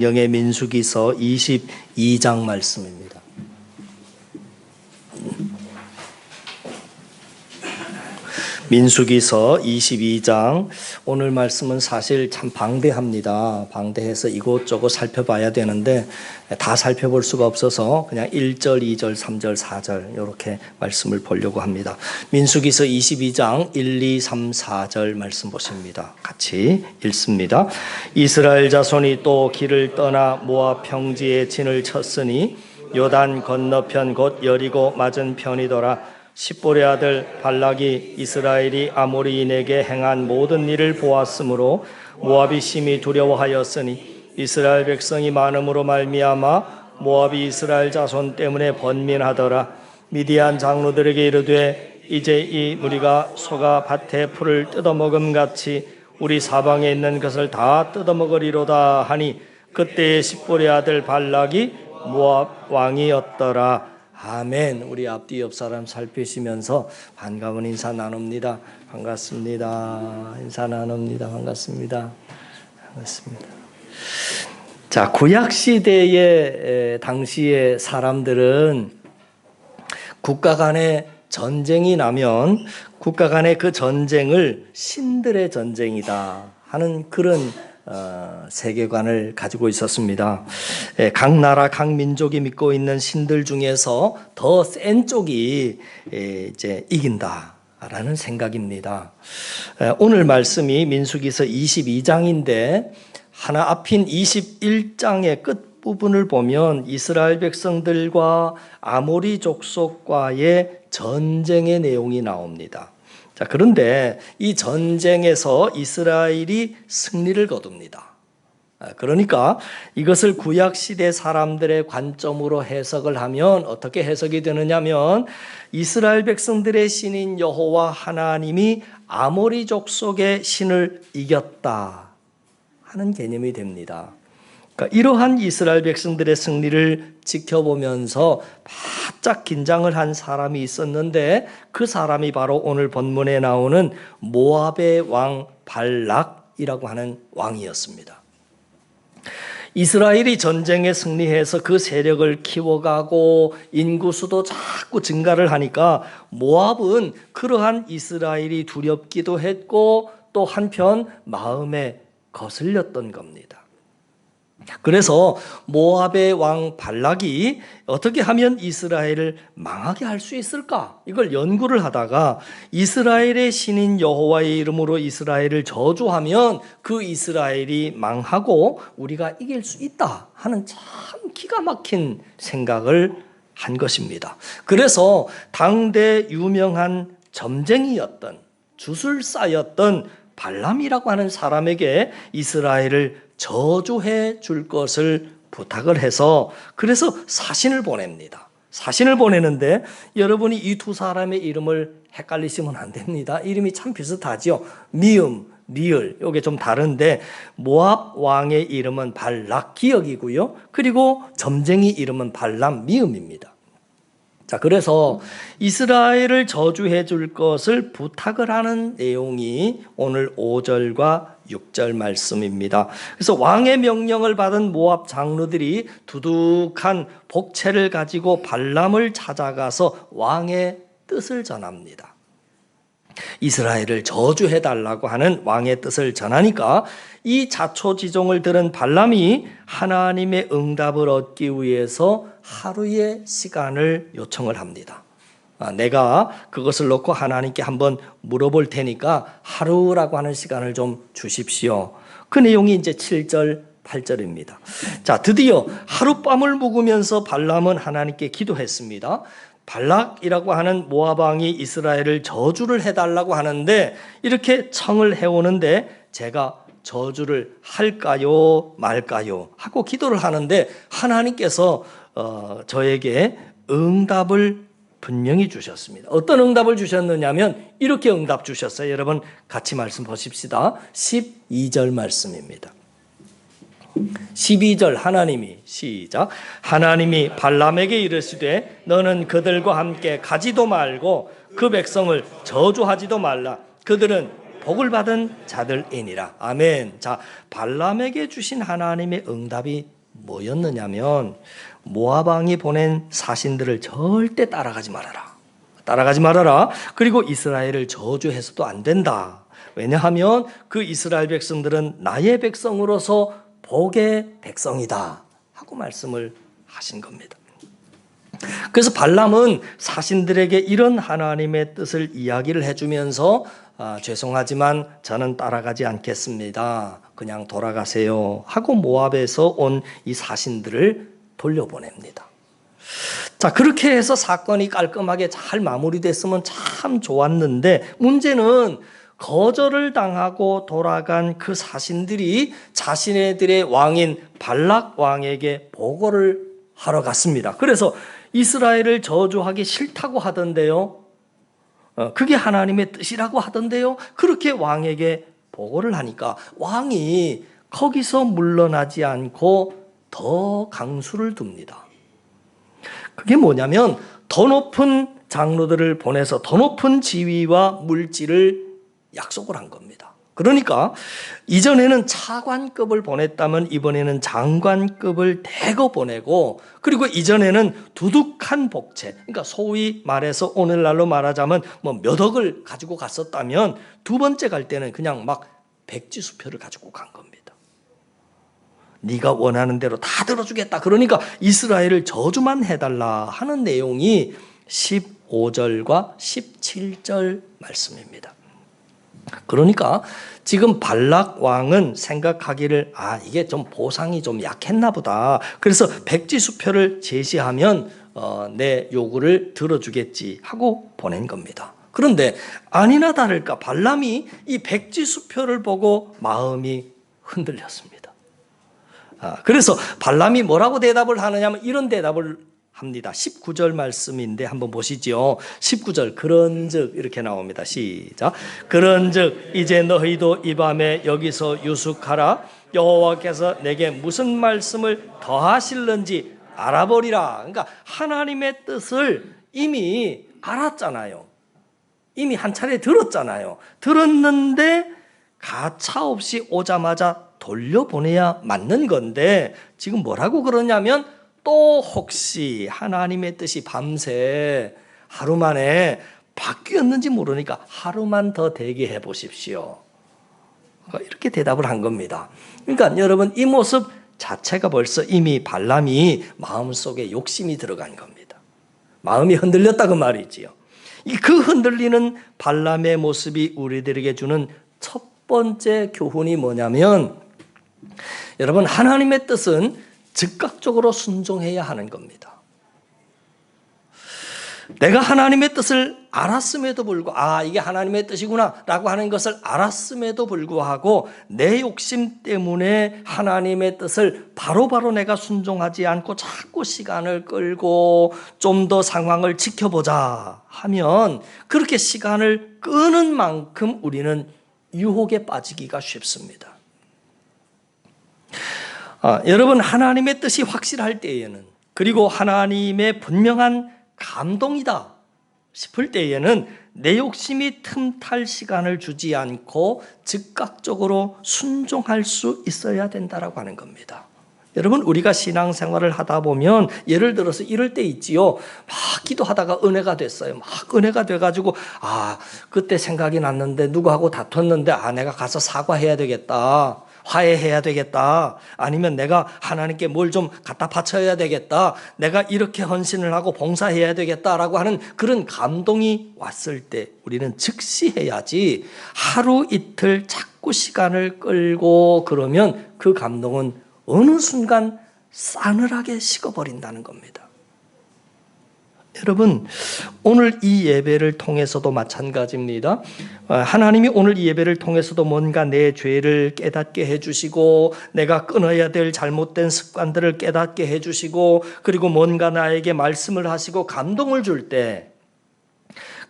영의 민수기서 22장 말씀입니다. 민수기서 22장 오늘 말씀은 사실 참 방대합니다. 방대해서 이곳저곳 살펴봐야 되는데 다 살펴볼 수가 없어서 그냥 1절, 2절, 3절, 4절 이렇게 말씀을 보려고 합니다. 민수기서 22장 1, 2, 3, 4절 말씀 보십니다. 같이 읽습니다. 이스라엘 자손이 또 길을 떠나 모압 평지에 진을 쳤으니 요단 건너편 곧 여리고 맞은 편이더라. 십볼의 아들 발락이 이스라엘이 아모리인에게 행한 모든 일을 보았으므로 모압이 심히 두려워하였으니 이스라엘 백성이 많음으로 말미암아 모압이 이스라엘 자손 때문에 번민하더라. 미디안 장로들에게 이르되 이제 이 무리가 소가 밭에 풀을 뜯어먹음 같이 우리 사방에 있는 것을 다 뜯어먹으리로다 하니 그때의 십볼의 아들 발락이 모압 왕이었더라. 아멘. 우리 앞뒤 옆 사람 살피시면서 반가운 인사 나눕니다. 반갑습니다. 인사 나눕니다. 반갑습니다. 반갑습니다. 자, 구약 시대의 당시의 사람들은 국가 간의 전쟁이 나면 국가 간의 그 전쟁을 신들의 전쟁이다 하는 그런 세계관을 가지고 있었습니다. 각 나라, 각 민족이 믿고 있는 신들 중에서 더 센 쪽이 이제 이긴다라는 생각입니다. 오늘 말씀이 민수기서 22장인데 하나 앞인 21장의 끝 부분을 보면 이스라엘 백성들과 아모리 족속과의 전쟁의 내용이 나옵니다. 자, 그런데 이 전쟁에서 이스라엘이 승리를 거둡니다. 그러니까 이것을 구약시대 사람들의 관점으로 해석을 하면 어떻게 해석이 되느냐면 이스라엘 백성들의 신인 여호와 하나님이 아모리 족속의 신을 이겼다 하는 개념이 됩니다. 그러니까 이러한 이스라엘 백성들의 승리를 지켜보면서 바짝 긴장을 한 사람이 있었는데 그 사람이 바로 오늘 본문에 나오는 모압의 왕 발락이라고 하는 왕이었습니다. 이스라엘이 전쟁에 승리해서 그 세력을 키워가고 인구수도 자꾸 증가를 하니까 모압은 그러한 이스라엘이 두렵기도 했고 또 한편 마음에 거슬렸던 겁니다. 그래서 모압의 왕 발락이 어떻게 하면 이스라엘을 망하게 할 수 있을까? 이걸 연구를 하다가 이스라엘의 신인 여호와의 이름으로 이스라엘을 저주하면 그 이스라엘이 망하고 우리가 이길 수 있다 하는 참 기가 막힌 생각을 한 것입니다. 그래서 당대 유명한 점쟁이였던 주술사였던 발람이라고 하는 사람에게 이스라엘을 저주해 줄 것을 부탁을 해서 그래서 사신을 보냅니다. 사신을 보내는데 여러분이 이 두 사람의 이름을 헷갈리시면 안 됩니다. 이름이 참 비슷하죠. 미음, 리을 이게 좀 다른데 모압 왕의 이름은 발락 기역이고요. 그리고 점쟁이 이름은 발람 미음입니다. 자, 그래서 이스라엘을 저주해 줄 것을 부탁을 하는 내용이 오늘 5절과 6절 말씀입니다. 그래서 왕의 명령을 받은 모압 장로들이 두둑한 복채를 가지고 발람을 찾아가서 왕의 뜻을 전합니다. 이스라엘을 저주해 달라고 하는 왕의 뜻을 전하니까 이 자초지종을 들은 발람이 하나님의 응답을 얻기 위해서 하루의 시간을 요청을 합니다. 내가 그것을 놓고 하나님께 한번 물어볼 테니까 하루라고 하는 시간을 좀 주십시오. 그 내용이 이제 7절, 8절입니다. 자, 드디어 하룻밤을 묵으면서 발람은 하나님께 기도했습니다. 발락이라고 하는 모압 왕이 이스라엘을 저주를 해달라고 하는데 이렇게 청을 해오는데 제가 저주를 할까요 말까요 하고 기도를 하는데 하나님께서 저에게 응답을 분명히 주셨습니다. 어떤 응답을 주셨느냐면 이렇게 응답 주셨어요. 여러분 같이 말씀 보십시다. 12절 말씀입니다. 12절 하나님이 시작 하나님이 발람에게 이르시되 너는 그들과 함께 가지도 말고 그 백성을 저주하지도 말라. 그들은 복을 받은 자들이니라. 아멘. 자, 발람에게 주신 하나님의 응답이 뭐였느냐면 모압 왕이 보낸 사신들을 절대 따라가지 말아라. 따라가지 말아라. 그리고 이스라엘을 저주해서도 안 된다. 왜냐하면 그 이스라엘 백성들은 나의 백성으로서 복의 백성이다 하고 말씀을 하신 겁니다. 그래서 발람은 사신들에게 이런 하나님의 뜻을 이야기를 해주면서 죄송하지만 저는 따라가지 않겠습니다. 그냥 돌아가세요 하고 모압에서 온 이 사신들을 돌려보냅니다. 자, 그렇게 해서 사건이 깔끔하게 잘 마무리됐으면 참 좋았는데 문제는 거절을 당하고 돌아간 그 사신들이 자신네들의 왕인 발락 왕에게 보고를 하러 갔습니다. 그래서 이스라엘을 저주하기 싫다고 하던데요. 그게 하나님의 뜻이라고 하던데요. 그렇게 왕에게 보고를 하니까 왕이 거기서 물러나지 않고 더 강수를 둡니다. 그게 뭐냐면 더 높은 장로들을 보내서 더 높은 지위와 물질을 약속을 한 겁니다. 그러니까 이전에는 차관급을 보냈다면 이번에는 장관급을 대거 보내고, 그리고 이전에는 두둑한 복채, 그러니까 소위 말해서 오늘날로 말하자면 뭐 몇 억을 가지고 갔었다면 두 번째 갈 때는 그냥 막 백지수표를 가지고 간 겁니다. 네가 원하는 대로 다 들어주겠다. 그러니까 이스라엘을 저주만 해달라 하는 내용이 15절과 17절 말씀입니다. 그러니까 지금 발락 왕은 생각하기를 이게 좀 보상이 좀 약했나 보다. 그래서 백지수표를 제시하면 내 요구를 들어주겠지 하고 보낸 겁니다. 그런데 아니나 다를까 발람이 이 백지수표를 보고 마음이 흔들렸습니다. 그래서 발람이 뭐라고 대답을 하느냐면 이런 대답을 합니다. 19절 말씀인데 한번 보시죠. 19절 그런즉 이렇게 나옵니다. 시작. 그런즉 이제 너희도 이 밤에 여기서 유숙하라. 여호와께서 내게 무슨 말씀을 더하실는지 알아보리라. 그러니까 하나님의 뜻을 이미 알았잖아요. 이미 한 차례 들었잖아요. 들었는데 가차없이 오자마자 돌려보내야 맞는 건데 지금 뭐라고 그러냐면 또 혹시 하나님의 뜻이 밤새 하루 만에 바뀌었는지 모르니까 하루만 더 대기해 보십시오. 이렇게 대답을 한 겁니다. 그러니까 여러분 이 모습 자체가 벌써 이미 발람이 마음속에 욕심이 들어간 겁니다. 마음이 흔들렸다고 말이지요. 그 흔들리는 발람의 모습이 우리들에게 주는 첫 번째 교훈이 뭐냐면 여러분 하나님의 뜻은 즉각적으로 순종해야 하는 겁니다. 내가 하나님의 뜻을 알았음에도 불구하고 이게 하나님의 뜻이구나 라고 하는 것을 알았음에도 불구하고 내 욕심 때문에 하나님의 뜻을 바로바로 내가 순종하지 않고 자꾸 시간을 끌고 좀 더 상황을 지켜보자 하면 그렇게 시간을 끄는 만큼 우리는 유혹에 빠지기가 쉽습니다. 여러분 하나님의 뜻이 확실할 때에는 그리고 하나님의 분명한 감동이다 싶을 때에는 내 욕심이 틈탈 시간을 주지 않고 즉각적으로 순종할 수 있어야 된다라고 하는 겁니다. 여러분 우리가 신앙생활을 하다 보면 예를 들어서 이럴 때 있지요. 막 기도하다가 은혜가 됐어요. 막 은혜가 돼가지고 그때 생각이 났는데 누구하고 다퉜는데 내가 가서 사과해야 되겠다. 화해해야 되겠다. 아니면 내가 하나님께 뭘 좀 갖다 바쳐야 되겠다. 내가 이렇게 헌신을 하고 봉사해야 되겠다라고 하는 그런 감동이 왔을 때 우리는 즉시 해야지 하루 이틀 자꾸 시간을 끌고 그러면 그 감동은 어느 순간 싸늘하게 식어버린다는 겁니다. 여러분 오늘 이 예배를 통해서도 마찬가지입니다. 하나님이 오늘 이 예배를 통해서도 뭔가 내 죄를 깨닫게 해주시고 내가 끊어야 될 잘못된 습관들을 깨닫게 해주시고 그리고 뭔가 나에게 말씀을 하시고 감동을 줄 때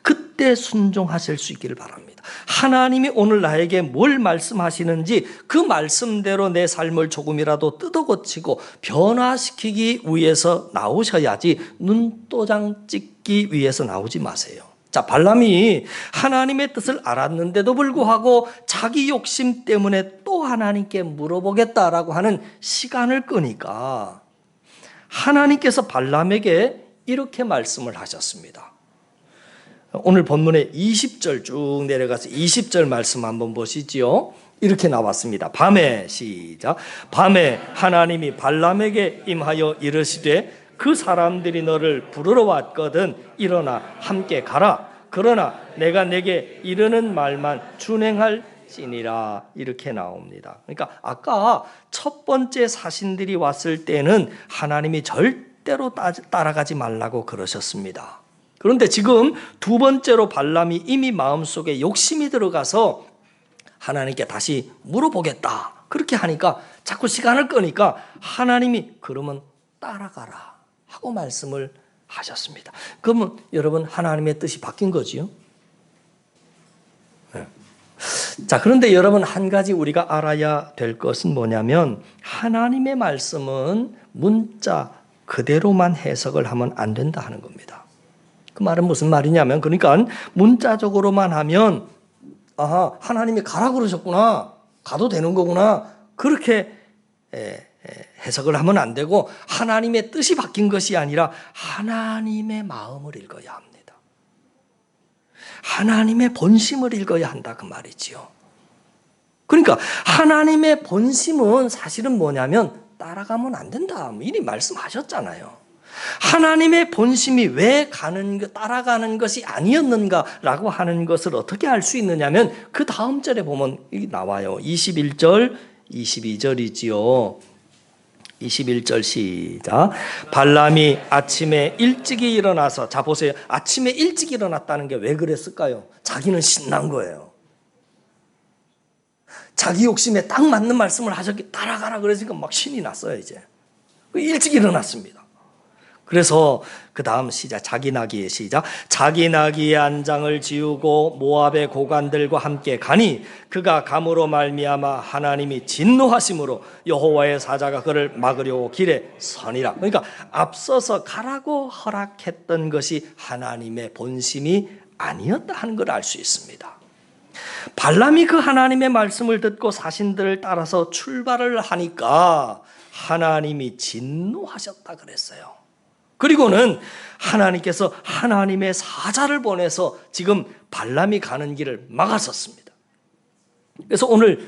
그때 순종하실 수 있기를 바랍니다. 하나님이 오늘 나에게 뭘 말씀하시는지 그 말씀대로 내 삶을 조금이라도 뜯어고치고 변화시키기 위해서 나오셔야지 눈도장 찍기 위해서 나오지 마세요. 자, 발람이 하나님의 뜻을 알았는데도 불구하고 자기 욕심 때문에 또 하나님께 물어보겠다라고 하는 시간을 끄니까 하나님께서 발람에게 이렇게 말씀을 하셨습니다. 오늘 본문의 20절 쭉 내려가서 20절 말씀 한번 보시지요. 이렇게 나왔습니다. 밤에, 시작. 밤에 하나님이 발람에게 임하여 이르시되 그 사람들이 너를 부르러 왔거든 일어나 함께 가라. 그러나 내가 내게 이르는 말만 준행할지니라. 이렇게 나옵니다. 그러니까 아까 첫 번째 사신들이 왔을 때는 하나님이 절대로 따라가지 말라고 그러셨습니다. 그런데 지금 두 번째로 발람이 이미 마음속에 욕심이 들어가서 하나님께 다시 물어보겠다. 그렇게 하니까 자꾸 시간을 끄니까 하나님이 그러면 따라가라 하고 말씀을 하셨습니다. 그러면 여러분 하나님의 뜻이 바뀐 거지요? 네. 자, 그런데 여러분 한 가지 우리가 알아야 될 것은 뭐냐면 하나님의 말씀은 문자 그대로만 해석을 하면 안 된다 하는 겁니다. 그 말은 무슨 말이냐면 그러니까 문자적으로만 하면 아하, 하나님이 가라 그러셨구나. 가도 되는 거구나. 그렇게 해석을 하면 안 되고 하나님의 뜻이 바뀐 것이 아니라 하나님의 마음을 읽어야 합니다. 하나님의 본심을 읽어야 한다 그 말이지요. 그러니까 하나님의 본심은 사실은 뭐냐면 따라가면 안 된다. 미리 말씀하셨잖아요. 하나님의 본심이 왜 따라가는 것이 아니었는가라고 하는 것을 어떻게 알 수 있느냐면 그 다음 절에 보면 나와요. 21절, 22절이지요. 21절 시작. 발람이 아침에 일찍이 일어나서, 자 보세요. 아침에 일찍 일어났다는 게 왜 그랬을까요? 자기는 신난 거예요. 자기 욕심에 딱 맞는 말씀을 하셨기 따라가라 그러니까 막 신이 났어요. 이제 일찍 일어났습니다. 그래서 그 다음 시작. 자기 나귀의 시작. 자기 나귀의 안장을 지우고 모압의 고관들과 함께 가니 그가 감으로 말미암아 하나님이 진노하심으로 여호와의 사자가 그를 막으려고 길에 서니라. 그러니까 앞서서 가라고 허락했던 것이 하나님의 본심이 아니었다 하는 걸 알 수 있습니다. 발람이 그 하나님의 말씀을 듣고 사신들을 따라서 출발을 하니까 하나님이 진노하셨다 그랬어요. 그리고는 하나님께서 하나님의 사자를 보내서 지금 발람이 가는 길을 막았었습니다. 그래서 오늘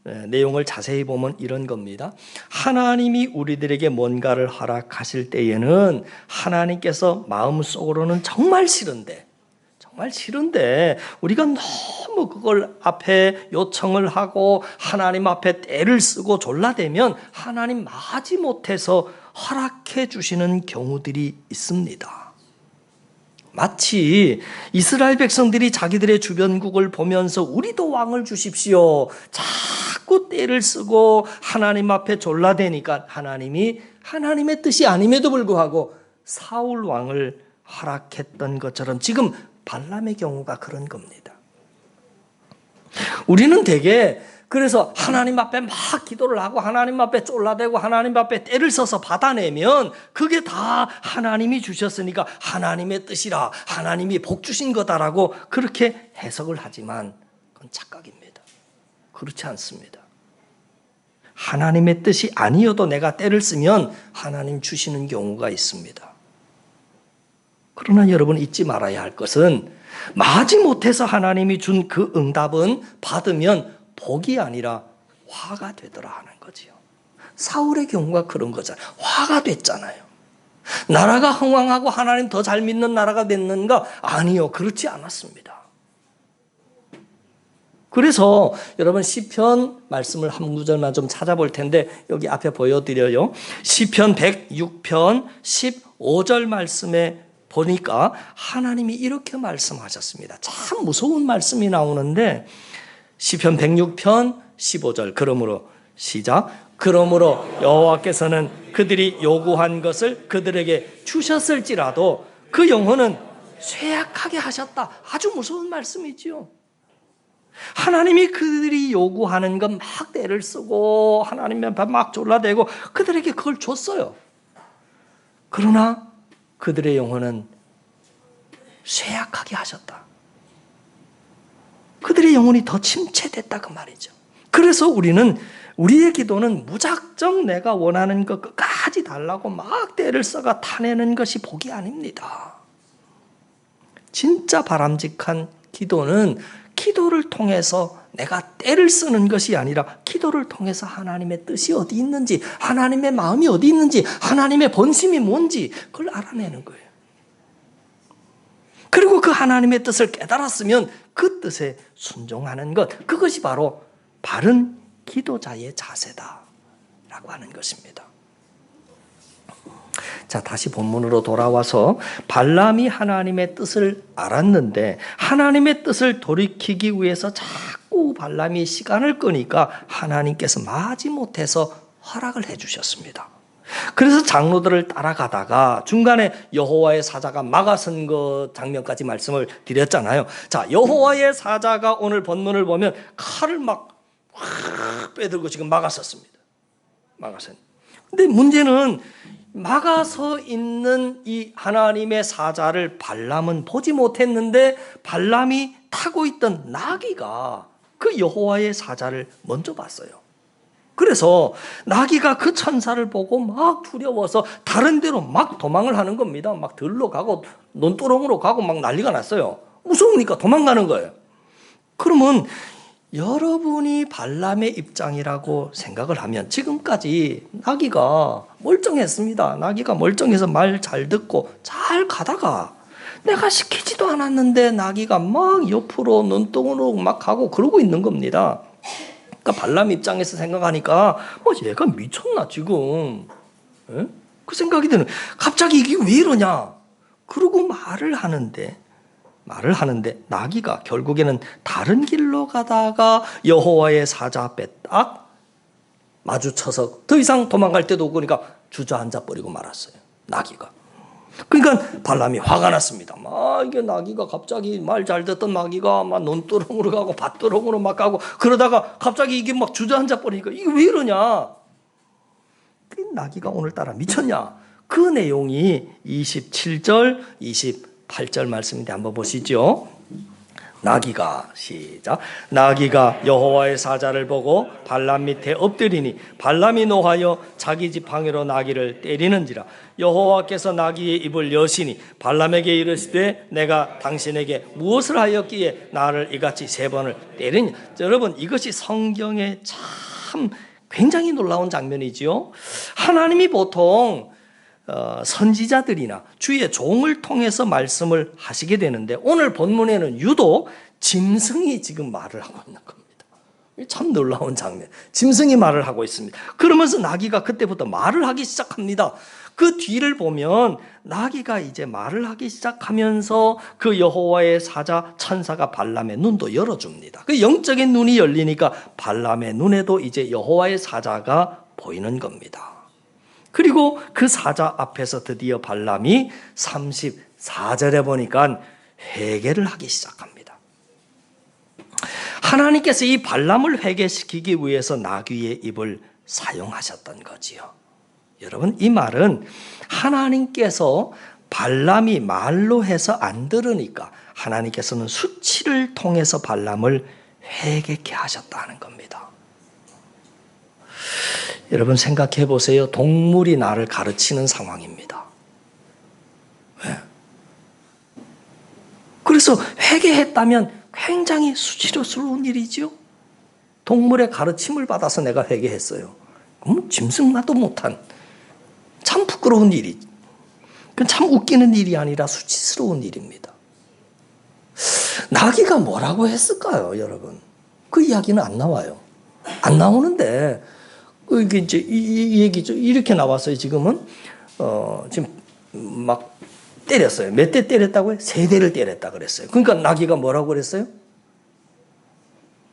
내용을 자세히 보면 이런 겁니다. 하나님이 우리들에게 뭔가를 허락하실 때에는 하나님께서 마음속으로는 정말 싫은데 우리가 너무 그걸 앞에 요청을 하고 하나님 앞에 떼를 쓰고 졸라대면 하나님 마지못해서 허락해 주시는 경우들이 있습니다. 마치 이스라엘 백성들이 자기들의 주변국을 보면서 우리도 왕을 주십시오. 자꾸 떼를 쓰고 하나님 앞에 졸라대니까 하나님이 하나님의 뜻이 아님에도 불구하고 사울 왕을 허락했던 것처럼 지금 발람의 경우가 그런 겁니다. 우리는 되게 그래서 하나님 앞에 막 기도를 하고 하나님 앞에 쫄라대고 하나님 앞에 떼를 써서 받아내면 그게 다 하나님이 주셨으니까 하나님의 뜻이라 하나님이 복 주신 거다라고 그렇게 해석을 하지만 그건 착각입니다. 그렇지 않습니다. 하나님의 뜻이 아니어도 내가 떼를 쓰면 하나님 주시는 경우가 있습니다. 그러나 여러분 잊지 말아야 할 것은 마지못해서 하나님이 준 그 응답은 받으면 복이 아니라 화가 되더라 하는 거지요. 사울의 경우가 그런 거잖아요. 화가 됐잖아요. 나라가 흥왕하고 하나님 더 잘 믿는 나라가 됐는가? 아니요. 그렇지 않았습니다. 그래서 여러분 시편 말씀을 한 구절만 좀 찾아볼 텐데 여기 앞에 보여드려요. 시편 106편 15절 말씀에 보니까 하나님이 이렇게 말씀하셨습니다. 참 무서운 말씀이 나오는데 시편 106편 15절 그러므로 시작. 그러므로 여호와께서는 그들이 요구한 것을 그들에게 주셨을지라도 그 영혼은 쇠약하게 하셨다. 아주 무서운 말씀이지요. 하나님이 그들이 요구하는 건 막 떼를 쓰고 하나님 앞에 막 졸라대고 그들에게 그걸 줬어요. 그러나 그들의 영혼은 쇠약하게 하셨다. 그들의 영혼이 더 침체됐다 그 말이죠. 그래서 우리의 기도는 무작정 내가 원하는 것 끝까지 달라고 막 때를 써가 타내는 것이 복이 아닙니다. 진짜 바람직한 기도는 기도를 통해서 내가 때를 쓰는 것이 아니라 기도를 통해서 하나님의 뜻이 어디 있는지, 하나님의 마음이 어디 있는지, 하나님의 본심이 뭔지 그걸 알아내는 거예요. 그리고 그 하나님의 뜻을 깨달았으면 그 뜻에 순종하는 것, 그것이 바로 바른 기도자의 자세다라고 하는 것입니다. 자, 다시 본문으로 돌아와서 발람이 하나님의 뜻을 알았는데 하나님의 뜻을 돌이키기 위해서 자꾸 발람이 시간을 끄니까 하나님께서 마지못해서 허락을 해주셨습니다. 그래서 장로들을 따라가다가 중간에 여호와의 사자가 막아선 것 장면까지 말씀을 드렸잖아요. 자, 여호와의 사자가 오늘 본문을 보면 칼을 막 빼들고 지금 막았었습니다. 근데 문제는 막아서 있는 이 하나님의 사자를 발람은 보지 못했는데 발람이 타고 있던 나귀가 그 여호와의 사자를 먼저 봤어요. 그래서 나귀가 그 천사를 보고 막 두려워서 다른 데로 막 도망을 하는 겁니다. 막 들러 가고 논두렁으로 가고 막 난리가 났어요. 무서우니까 도망가는 거예요. 그러면 여러분이 발람의 입장이라고 생각을 하면 지금까지 나귀가 멀쩡했습니다. 나귀가 멀쩡해서 말 잘 듣고 잘 가다가 내가 시키지도 않았는데 나귀가 막 옆으로 눈동으로 막 가고 그러고 있는 겁니다. 그러니까 발람 입장에서 생각하니까 얘가 미쳤나 지금. 에? 그 생각이 드는. 갑자기 이게 왜 이러냐. 그러고 말을 하는데 나귀가 결국에는 다른 길로 가다가 여호와의 사자 앞에 딱 마주쳐서 더 이상 도망갈 데도 없고 그러니까 주저앉아 버리고 말았어요. 나귀가. 그러니까 발람이 화가 났습니다. 이게 나귀가 갑자기 말 잘 듣던 나귀가 막 논두렁으로 가고 밭두렁으로 막 가고 그러다가 갑자기 이게 막 주저앉아 버리니까 이게 왜 이러냐. 그 나귀가 오늘따라 미쳤냐. 그 내용이 27절 28절 말씀인데 한번 보시죠. 나귀가 시작. 나귀가 여호와의 사자를 보고 발람 밑에 엎드리니 발람이 노하여 자기 지팡이로 나귀를 때리는지라. 여호와께서 나귀의 입을 여시니 발람에게 이르시되 내가 당신에게 무엇을 하였기에 나를 이같이 3번을 때리냐. 여러분, 이것이 성경에 참 굉장히 놀라운 장면이지요. 하나님이 보통 선지자들이나 주의 종을 통해서 말씀을 하시게 되는데 오늘 본문에는 유독 짐승이 지금 말을 하고 있는 겁니다. 참 놀라운 장면. 짐승이 말을 하고 있습니다. 그러면서 나귀가 그때부터 말을 하기 시작합니다. 그 뒤를 보면 나귀가 이제 말을 하기 시작하면서 그 여호와의 사자 천사가 발람의 눈도 열어줍니다. 그 영적인 눈이 열리니까 발람의 눈에도 이제 여호와의 사자가 보이는 겁니다. 그리고 그 사자 앞에서 드디어 발람이 34절에 보니까 회개를 하기 시작합니다. 하나님께서 이 발람을 회개시키기 위해서 나귀의 입을 사용하셨던 거지요. 여러분, 이 말은 하나님께서 발람이 말로 해서 안 들으니까 하나님께서는 수치를 통해서 발람을 회개케 하셨다는 겁니다. 여러분 생각해 보세요. 동물이 나를 가르치는 상황입니다. 왜? 그래서 회개했다면 굉장히 수치스러운 일이지요. 동물의 가르침을 받아서 내가 회개했어요. 그럼 짐승마도 못한 참 부끄러운 일이, 그건 참 웃기는 일이 아니라 수치스러운 일입니다. 나귀가 뭐라고 했을까요, 여러분? 그 이야기는 안 나와요. 안 나오는데 이게 이제 이 얘기죠. 이렇게 나왔어요. 지금은 지금 막 때렸어요. 몇 대 때렸다고요? 3대를 때렸다 그랬어요. 그러니까 나귀가 뭐라고 그랬어요?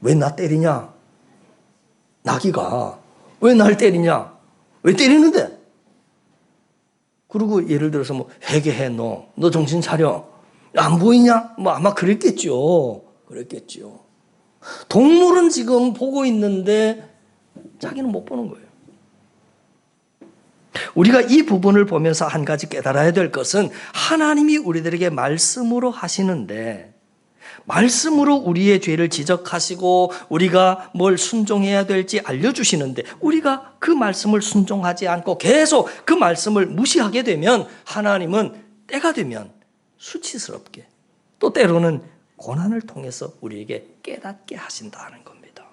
왜 나 때리냐? 나귀가 왜 날 때리냐? 왜 때리는데? 그리고 예를 들어서 뭐 회개해 너 정신 차려. 안 보이냐? 뭐 아마 그랬겠죠. 동물은 지금 보고 있는데 자기는 못 보는 거예요. 우리가 이 부분을 보면서 한 가지 깨달아야 될 것은 하나님이 우리들에게 말씀으로 하시는데 말씀으로 우리의 죄를 지적하시고 우리가 뭘 순종해야 될지 알려주시는데 우리가 그 말씀을 순종하지 않고 계속 그 말씀을 무시하게 되면 하나님은 때가 되면 수치스럽게 또 때로는 고난을 통해서 우리에게 깨닫게 하신다는 겁니다.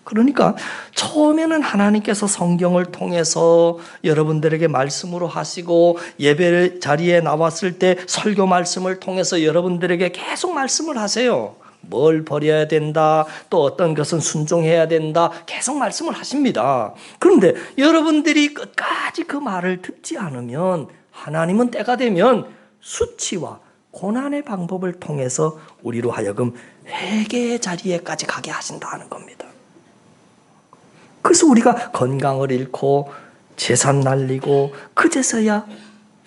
그러니까 처음에는 하나님께서 성경을 통해서 여러분들에게 말씀으로 하시고 예배 자리에 나왔을 때 설교 말씀을 통해서 여러분들에게 계속 말씀을 하세요. 뭘 버려야 된다, 또 어떤 것은 순종해야 된다, 계속 말씀을 하십니다. 그런데 여러분들이 끝까지 그 말을 듣지 않으면 하나님은 때가 되면 수치와 고난의 방법을 통해서 우리로 하여금 회개의 자리에까지 가게 하신다는 겁니다. 그래서 우리가 건강을 잃고 재산 날리고 그제서야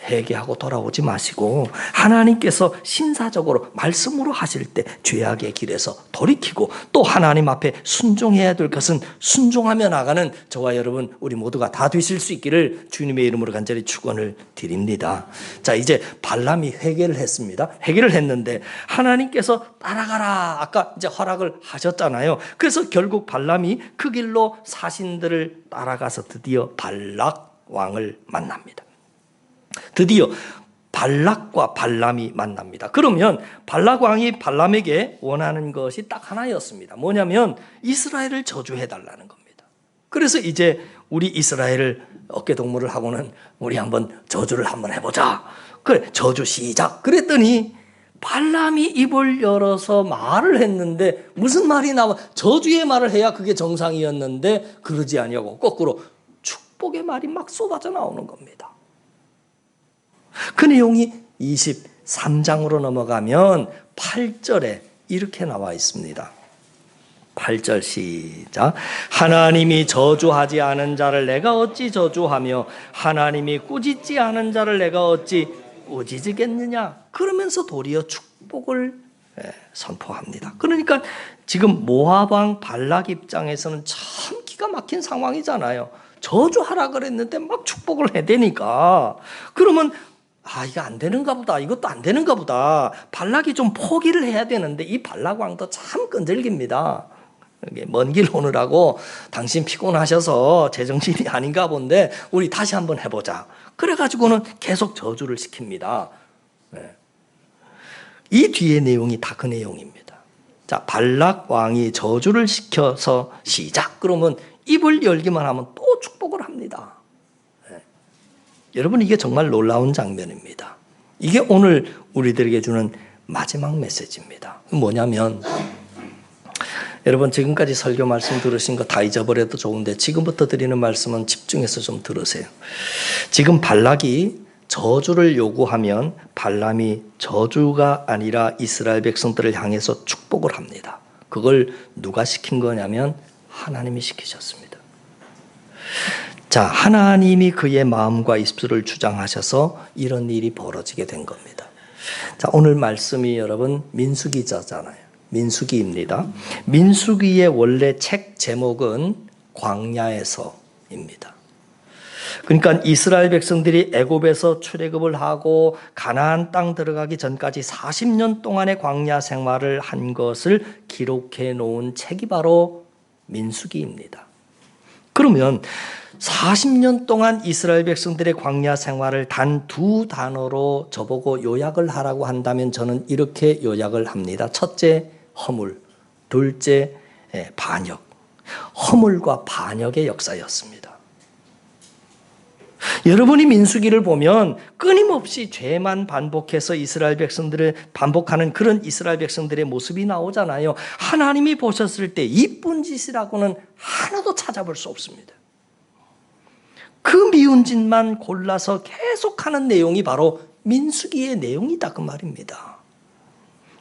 회개하고 돌아오지 마시고 하나님께서 신사적으로 말씀으로 하실 때 죄악의 길에서 돌이키고 또 하나님 앞에 순종해야 될 것은 순종하며 나가는 저와 여러분 우리 모두가 다 되실 수 있기를 주님의 이름으로 간절히 축원을 드립니다. 자, 이제 발람이 회개를 했습니다. 회개를 했는데 하나님께서 따라가라 아까 이제 허락을 하셨잖아요. 그래서 결국 발람이 그 길로 사신들을 따라가서 드디어 발락 왕을 만납니다. 드디어 발락과 발람이 만납니다. 그러면 발락 왕이 발람에게 원하는 것이 딱 하나였습니다. 뭐냐면 이스라엘을 저주해달라는 겁니다. 그래서 이제 우리 이스라엘을 어깨동무를 하고는 우리 한번 저주를 한번 해보자. 그래, 저주 시작. 그랬더니 발람이 입을 열어서 말을 했는데 무슨 말이 나와? 저주의 말을 해야 그게 정상이었는데 그러지 아니하고 거꾸로 축복의 말이 막 쏟아져 나오는 겁니다. 그 내용이 23장으로 넘어가면 8절에 이렇게 나와 있습니다. 8절 시작. 하나님이 저주하지 않은 자를 내가 어찌 저주하며 하나님이 꾸짖지 않은 자를 내가 어찌 꾸짖겠느냐. 그러면서 도리어 축복을 선포합니다. 그러니까 지금 모압 왕 발락 입장에서는 참 기가 막힌 상황이잖아요. 저주하라 그랬는데 막 축복을 해대니까 그러면 이거 안 되는가 보다. 이것도 안 되는가 보다. 발락이 좀 포기를 해야 되는데 이 발락 왕도 참 끈질깁니다. 먼 길 오느라고 당신 피곤하셔서 제정신이 아닌가 본데 우리 다시 한번 해보자. 그래가지고는 계속 저주를 시킵니다. 이 뒤에 내용이 다 그 내용입니다. 자, 발락 왕이 저주를 시켜서 시작. 그러면 입을 열기만 하면 또 축복을 합니다. 여러분 이게 정말 놀라운 장면입니다. 이게 오늘 우리들에게 주는 마지막 메시지입니다. 뭐냐면 여러분 지금까지 설교 말씀 들으신 거 다 잊어버려도 좋은데 지금부터 드리는 말씀은 집중해서 좀 들으세요. 지금 발락이 저주를 요구하면 발람이 저주가 아니라 이스라엘 백성들을 향해서 축복을 합니다. 그걸 누가 시킨 거냐면 하나님이 시키셨습니다. 자, 하나님이 그의 마음과 입술을 주장하셔서 이런 일이 벌어지게 된 겁니다. 자, 오늘 말씀이 여러분 민수기자잖아요. 민수기입니다. 민수기의 원래 책 제목은 광야에서입니다. 그러니까 이스라엘 백성들이 애굽에서 출애굽을 하고 가나안 땅 들어가기 전까지 40년 동안의 광야 생활을 한 것을 기록해 놓은 책이 바로 민수기입니다. 그러면 40년 동안 이스라엘 백성들의 광야 생활을 단 두 단어로 저보고 요약을 하라고 한다면 저는 이렇게 요약을 합니다. 첫째, 허물. 둘째, 반역. 허물과 반역의 역사였습니다. 여러분이 민수기를 보면 끊임없이 죄만 반복해서 이스라엘 백성들을 반복하는 그런 이스라엘 백성들의 모습이 나오잖아요. 하나님이 보셨을 때 이쁜 짓이라고는 하나도 찾아볼 수 없습니다. 그 미운 짓만 골라서 계속하는 내용이 바로 민수기의 내용이다 그 말입니다.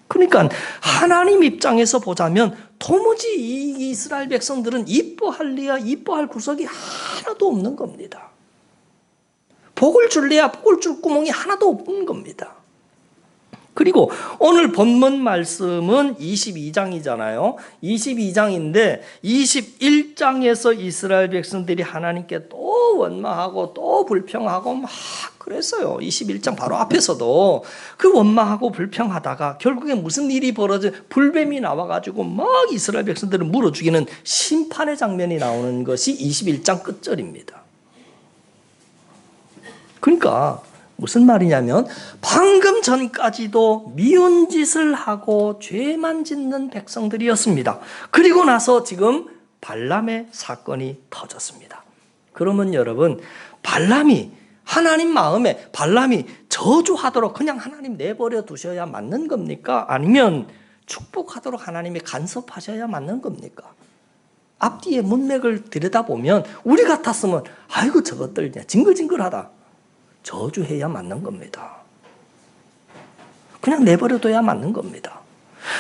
그러니까 하나님 입장에서 보자면 도무지 이 이스라엘 백성들은 이뻐할 리야 이뻐할 구석이 하나도 없는 겁니다. 복을 줄래야 복을 줄 구멍이 하나도 없는 겁니다. 그리고 오늘 본문 말씀은 22장이잖아요. 22장인데 21장에서 이스라엘 백성들이 하나님께 또 원망하고 또 불평하고 막 그랬어요. 21장 바로 앞에서도 그 원망하고 불평하다가 결국에 무슨 일이 벌어져 불뱀이 나와가지고 막 이스라엘 백성들을 물어 죽이는 심판의 장면이 나오는 것이 21장 끝절입니다. 그러니까 무슨 말이냐면 방금 전까지도 미운 짓을 하고 죄만 짓는 백성들이었습니다. 그리고 나서 지금 발람의 사건이 터졌습니다. 그러면 여러분, 발람이 하나님 마음에 발람이 저주하도록 그냥 하나님 내버려 두셔야 맞는 겁니까? 아니면 축복하도록 하나님이 간섭하셔야 맞는 겁니까? 앞뒤의 문맥을 들여다보면 우리 같았으면 아이고 저것들 징글징글하다. 저주해야 맞는 겁니다. 그냥 내버려둬야 맞는 겁니다.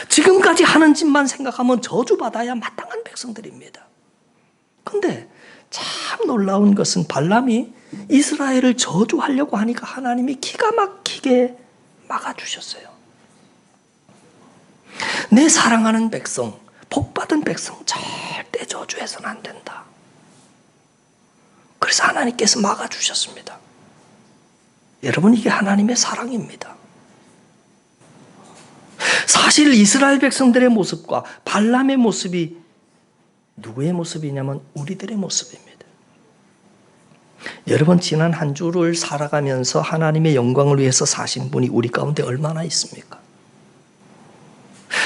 지금까지 하는 짓만 생각하면 저주받아야 마땅한 백성들입니다. 그런데 참 놀라운 것은 발람이 이스라엘을 저주하려고 하니까 하나님이 기가 막히게 막아주셨어요. 내 사랑하는 백성, 복받은 백성 절대 저주해서는 안 된다. 그래서 하나님께서 막아주셨습니다. 여러분, 이게 하나님의 사랑입니다. 사실 이스라엘 백성들의 모습과 발람의 모습이 누구의 모습이냐면 우리들의 모습입니다. 여러분, 지난 한 주를 살아가면서 하나님의 영광을 위해서 사신 분이 우리 가운데 얼마나 있습니까?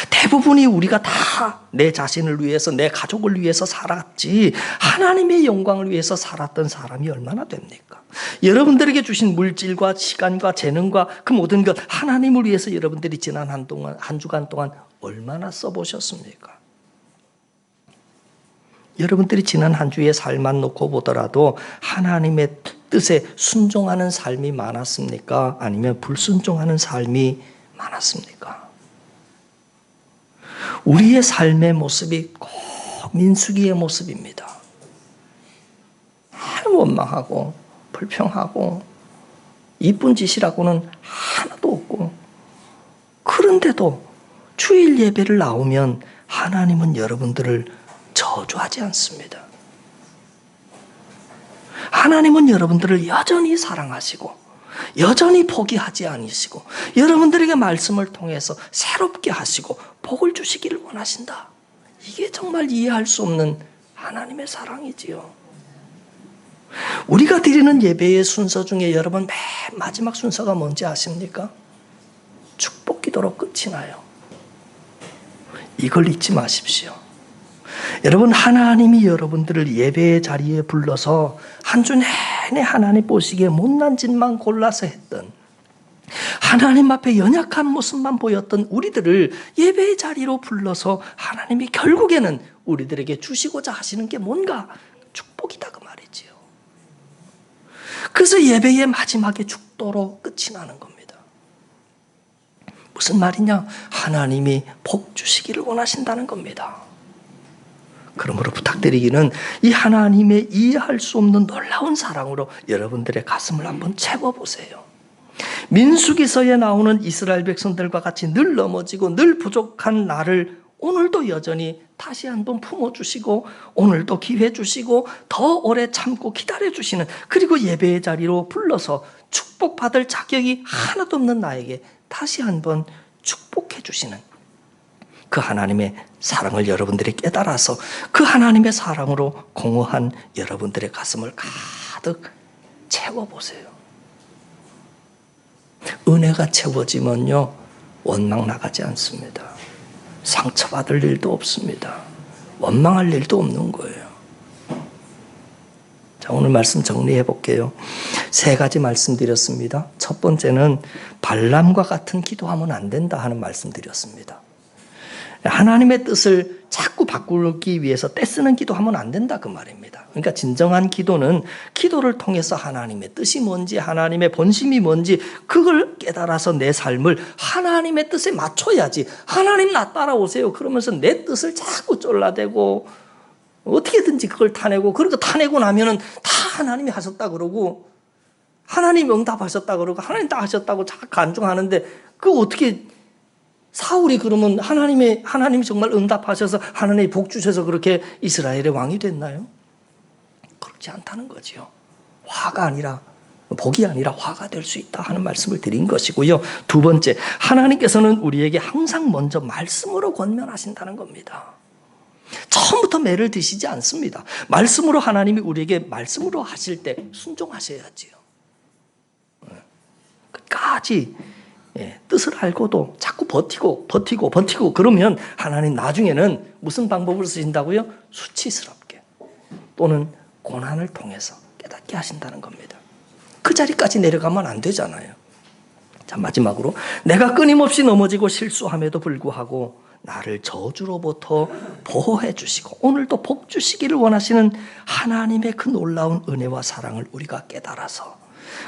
대부분이 우리가 다 내 자신을 위해서, 내 가족을 위해서 살았지 하나님의 영광을 위해서 살았던 사람이 얼마나 됩니까? 여러분들에게 주신 물질과 시간과 재능과 그 모든 것 하나님을 위해서 여러분들이 지난 한 주간 동안 얼마나 써보셨습니까? 여러분들이 지난 한 주의 삶만 놓고 보더라도 하나님의 뜻에 순종하는 삶이 많았습니까? 아니면 불순종하는 삶이 많았습니까? 우리의 삶의 모습이 꼭 민수기의 모습입니다. 원망하고 불평하고 이쁜 짓이라고는 하나도 없고, 그런데도 주일 예배를 나오면 하나님은 여러분들을 저주하지 않습니다. 하나님은 여러분들을 여전히 사랑하시고 여전히 포기하지 않으시고 여러분들에게 말씀을 통해서 새롭게 하시고 복을 주시기를 원하신다. 이게 정말 이해할 수 없는 하나님의 사랑이지요. 우리가 드리는 예배의 순서 중에 여러분 맨 마지막 순서가 뭔지 아십니까? 축복 기도로 끝이 나요. 이걸 잊지 마십시오. 여러분, 하나님이 여러분들을 예배의 자리에 불러서 한 주 내내 하나님 보시기에 못난 짓만 골라서 했던, 하나님 앞에 연약한 모습만 보였던 우리들을 예배의 자리로 불러서 하나님이 결국에는 우리들에게 주시고자 하시는 게 뭔가 축복이다 그 말이지요. 그래서 예배의 마지막에 축도로 끝이 나는 겁니다. 무슨 말이냐? 하나님이 복 주시기를 원하신다는 겁니다. 그러므로 부탁드리기는 이 하나님의 이해할 수 없는 놀라운 사랑으로 여러분들의 가슴을 한번 채워보세요. 민수기서에 나오는 이스라엘 백성들과 같이 늘 넘어지고 늘 부족한 나를 오늘도 여전히 다시 한번 품어주시고 오늘도 기회 주시고 더 오래 참고 기다려주시는, 그리고 예배의 자리로 불러서 축복받을 자격이 하나도 없는 나에게 다시 한번 축복해 주시는 그 하나님의 사랑을 여러분들이 깨달아서 그 하나님의 사랑으로 공허한 여러분들의 가슴을 가득 채워보세요. 은혜가 채워지면요, 원망 나가지 않습니다. 상처받을 일도 없습니다. 원망할 일도 없는 거예요. 자, 오늘 말씀 정리해 볼게요. 3가지 말씀드렸습니다. 첫 번째는 발람과 같은 기도하면 안 된다 하는 말씀드렸습니다. 하나님의 뜻을 자꾸 바꾸기 위해서 떼쓰는 기도하면 안 된다 그 말입니다. 그러니까 진정한 기도는 기도를 통해서 하나님의 뜻이 뭔지, 하나님의 본심이 뭔지 그걸 깨달아서 내 삶을 하나님의 뜻에 맞춰야지. 하나님 나 따라오세요 그러면서 내 뜻을 자꾸 쫄라대고 어떻게든지 그걸 타내고, 그러고 타내고 나면은 다 하나님이 하셨다 그러고 하나님 응답하셨다 그러고 하나님 다 하셨다고 자꾸 간증하는데 그 어떻게 사울이 그러면 하나님이 정말 응답하셔서 하나님이 복 주셔서 그렇게 이스라엘의 왕이 됐나요? 그렇지 않다는 거지요. 화가 아니라 복이 아니라 화가 될 수 있다 하는 말씀을 드린 것이고요. 두 번째, 하나님께서는 우리에게 항상 먼저 말씀으로 권면하신다는 겁니다. 처음부터 매를 드시지 않습니다. 말씀으로 하나님이 우리에게 말씀으로 하실 때 순종하셔야지요. 끝까지 뜻을 알고도 자꾸 버티고 그러면 하나님 나중에는 무슨 방법을 쓰신다고요? 수치스럽게 또는 고난을 통해서 깨닫게 하신다는 겁니다. 그 자리까지 내려가면 안 되잖아요. 자, 마지막으로 내가 끊임없이 넘어지고 실수함에도 불구하고 나를 저주로부터 보호해 주시고 오늘도 복 주시기를 원하시는 하나님의 그 놀라운 은혜와 사랑을 우리가 깨달아서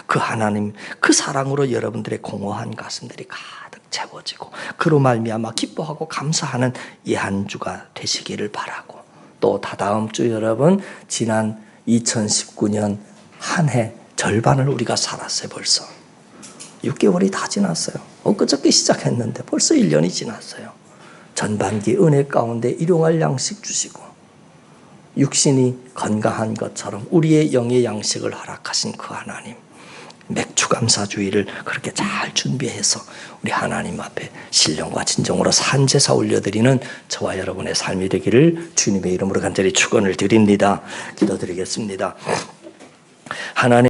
그 하나님, 그 사랑으로 여러분들의 공허한 가슴들이 가득 채워지고 그로 말미암아 기뻐하고 감사하는 이 한 주가 되시기를 바라고 또 다다음 주 여러분 지난 2019년 한 해 절반을 우리가 살았어요. 벌써 6개월이 다 지났어요. 엊그저께 시작했는데 벌써 1년이 지났어요. 전반기 은혜 가운데 일용할 양식 주시고 육신이 건강한 것처럼 우리의 영의 양식을 허락하신 그 하나님, 맥추감사주의를 그렇게 잘 준비해서 우리 하나님 앞에 신령과 진정으로 산제사 올려드리는 저와 여러분의 삶이 되기를 주님의 이름으로 간절히 축원을 드립니다. 기도드리겠습니다. 하나님